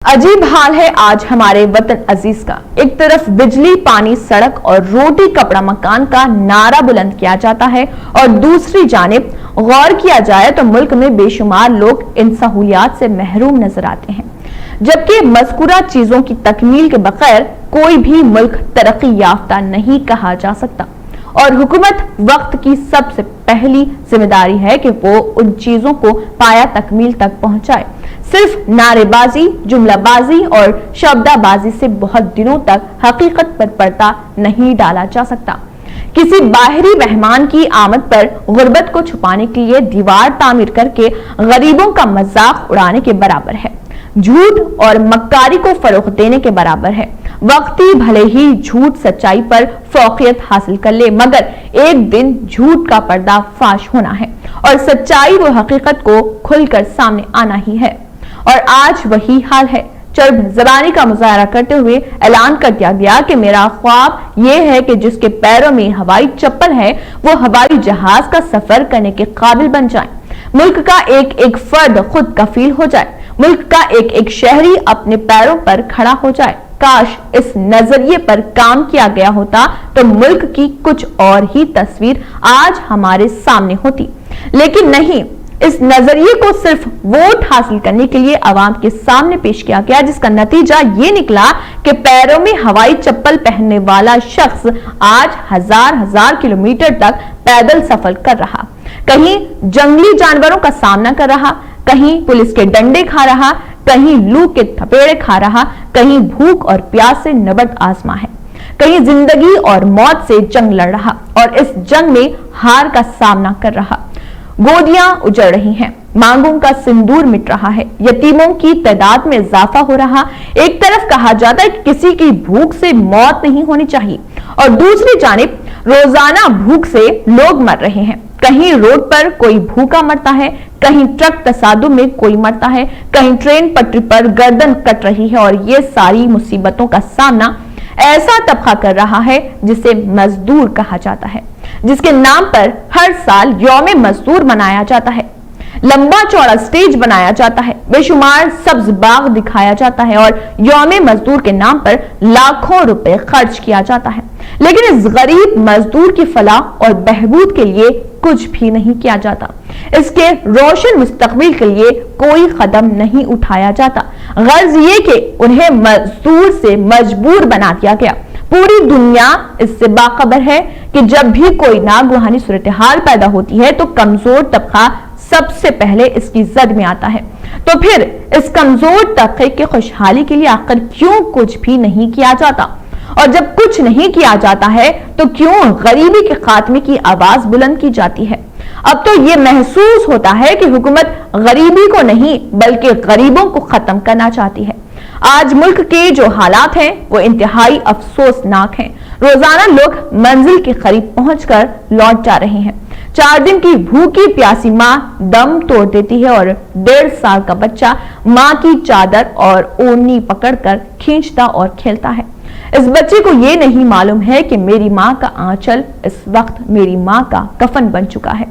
عجیب حال ہے آج ہمارے وطن عزیز کا۔ ایک طرف بجلی، پانی، سڑک اور روٹی کپڑا مکان کا نعرہ بلند کیا جاتا ہے اور دوسری جانب غور کیا جائے تو ملک میں بے شمار لوگ ان سہولیات سے محروم نظر آتے ہیں، جبکہ مذکورہ چیزوں کی تکمیل کے بغیر کوئی بھی ملک ترقی یافتہ نہیں کہا جا سکتا، اور حکومت وقت کی سب سے پہلی ذمہ داری ہے کہ وہ ان چیزوں کو پایا تکمیل تک پہنچائے۔ صرف نعرے بازی، جملہ بازی اور شبدہ بازی سے بہت دنوں تک حقیقت پر پردہ نہیں ڈالا جا سکتا۔ کسی باہری مہمان کی آمد پر غربت کو چھپانے کے لیے دیوار تعمیر کر کے غریبوں کا مذاق اڑانے کے برابر ہے، جھوٹ اور مکاری کو فروغ دینے کے برابر ہے۔ وقتی بھلے ہی جھوٹ سچائی پر فوقیت حاصل کر لے، مگر ایک دن جھوٹ کا پردہ فاش ہونا ہے اور سچائی و حقیقت کو کھل کر سامنے آنا ہی ہے، اور آج وہی حال ہے۔ چرب زبانی کا مظاہرہ کرتے ہوئے اعلان کر دیا گیا کہ میرا خواب یہ ہے کہ جس کے پیروں میں ہوائی چپل ہے وہ ہوائی جہاز کا سفر کرنے کے قابل بن جائیں، ملک کا ایک ایک فرد خود کفیل ہو جائے، ملک کا ایک ایک شہری اپنے پیروں پر کھڑا ہو جائے۔ کاش اس نظریے پر کام کیا گیا ہوتا تو ملک کی کچھ اور ہی تصویر آج ہمارے سامنے ہوتی، لیکن نہیں۔ اس نظریے کو صرف ووٹ حاصل کرنے کے لیے عوام کے سامنے پیش کیا گیا، جس کا نتیجہ یہ نکلا کہ پیروں میں ہوائی چپل پہننے والا شخص آج ہزار کلومیٹر تک پیدل سفر کر رہا، کہیں جنگلی جانوروں کا سامنا کر رہا، کہیں پولیس کے ڈنڈے کھا رہا، کہیں لو کے تھپیڑے کھا رہا، کہیں بھوک اور پیاس سے نبرد آزما ہے، کہیں زندگی اور موت سے جنگ لڑ رہا اور اس جنگ میں ہار کا سامنا کر رہا۔ گودیاں اجڑ رہی ہیں، مانگوں کا سندور مٹ رہا ہے، یتیموں کی تعداد میں اضافہ ہو رہا۔ ایک طرف کہا جاتا ہے کہ کسی کی بھوک سے موت نہیں ہونی چاہیے، اور دوسری جانب روزانہ بھوک سے لوگ مر رہے ہیں۔ کہیں روڈ پر کوئی بھوکا مرتا ہے، کہیں ٹرک تصادم میں کوئی مرتا ہے، کہیں ٹرین پٹری پر گردن کٹ رہی ہے، اور یہ ساری مصیبتوں کا سامنا ایسا طبقہ کر رہا ہے جسے مزدور کہا جاتا ہے، جس کے نام پر ہر سال یوم مزدور منایا جاتا ہے، لمبا چوڑا سٹیج بنایا جاتا ہے، بے شمار سبز باغ دکھایا جاتا ہے اور یوم مزدور کے نام پر لاکھوں روپے خرچ کیا جاتا ہے، لیکن اس غریب مزدور کی فلاح اور بہبود کے لیے کچھ بھی نہیں کیا جاتا، اس کے روشن مستقبل کے لیے کوئی قدم نہیں اٹھایا جاتا۔ غرض یہ کہ انہیں مزدور سے مجبور بنا دیا گیا۔ پوری دنیا اس سے باخبر ہے کہ جب بھی کوئی ناگہانی صورتحال پیدا ہوتی ہے تو کمزور طبقہ سب سے پہلے اس کی زد میں آتا ہے، تو پھر اس کمزور طبقے کی خوشحالی کے لیے آخر کیوں کچھ بھی نہیں کیا جاتا؟ اور جب کچھ نہیں کیا جاتا ہے تو کیوں غریبی کے خاتمے کی آواز بلند کی جاتی ہے؟ اب تو یہ محسوس ہوتا ہے کہ حکومت غریبی کو نہیں بلکہ غریبوں کو ختم کرنا چاہتی ہے۔ آج ملک کے جو حالات ہیں وہ انتہائی افسوسناک ہیں۔ روزانہ لوگ منزل کے قریب پہنچ کر لوٹ جا رہے ہیں۔ 4 دن کی بھوکی پیاسی ماں دم توڑ دیتی ہے اور 1.5 سال کا بچہ ماں کی چادر اور اونی پکڑ کر کھینچتا اور کھیلتا ہے۔ اس بچے کو یہ نہیں معلوم ہے کہ میری ماں کا آنچل اس وقت میری ماں کا کفن بن چکا ہے۔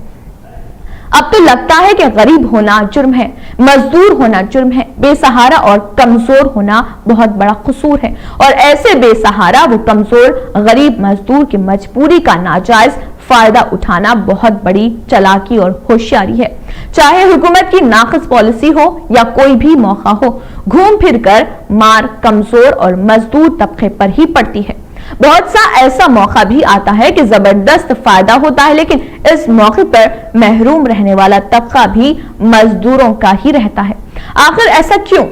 اب تو لگتا ہے کہ غریب ہونا جرم ہے، مزدور ہونا جرم ہے، بے سہارا اور کمزور ہونا بہت بڑا قصور ہے، اور ایسے بے سہارا و کمزور غریب مزدور کی مجبوری کا ناجائز فائدہ اٹھانا بہت بڑی چالاکی اور ہوشیاری ہے۔ چاہے حکومت کی ناقص پالیسی ہو یا کوئی بھی موقع ہو، گھوم پھر کر مار کمزور اور مزدور طبقے پر ہی پڑتی ہے۔ بہت سا ایسا موقع بھی آتا ہے کہ زبردست فائدہ ہوتا ہے، لیکن اس موقع پر محروم رہنے والا طبقہ بھی مزدوروں کا ہی رہتا ہے۔ آخر ایسا کیوں؟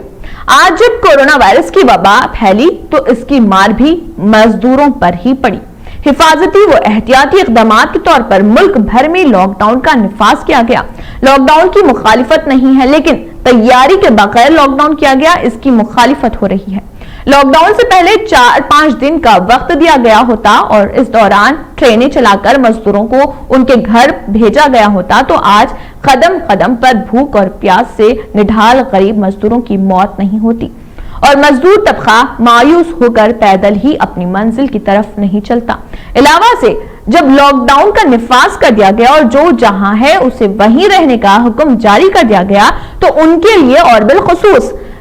آج جب کورونا وائرس کی وبا پھیلی تو اس کی مار بھی مزدوروں پر ہی پڑی۔ حفاظتی و احتیاطی اقدامات کے طور پر ملک بھر میں لاک ڈاؤن کا نفاذ کیا گیا۔ لاک ڈاؤن کی مخالفت نہیں ہے، لیکن تیاری کے بغیر لاک ڈاؤن کیا گیا، اس کی مخالفت ہو رہی ہے۔ لاک ڈاؤن سے پہلے 4-5 دن کا وقت دیا گیا ہوتا اور اس دوران ٹرینیں چلا کر مزدوروں کو ان کے گھر بھیجا گیا ہوتا تو آج قدم قدم پر بھوک اور پیاس سے نڈھال غریب مزدوروں کی موت نہیں ہوتی، اور مزدور طبقہ مایوس ہو کر پیدل ہی اپنی منزل کی طرف نہیں چلتا۔ علاوہ سے جب لاک ڈاؤن کا نفاذ کر دیا گیا اور جو جہاں ہے اسے وہیں رہنے کا حکم جاری کر دیا گیا تو ان کے لیے اور بالخصوص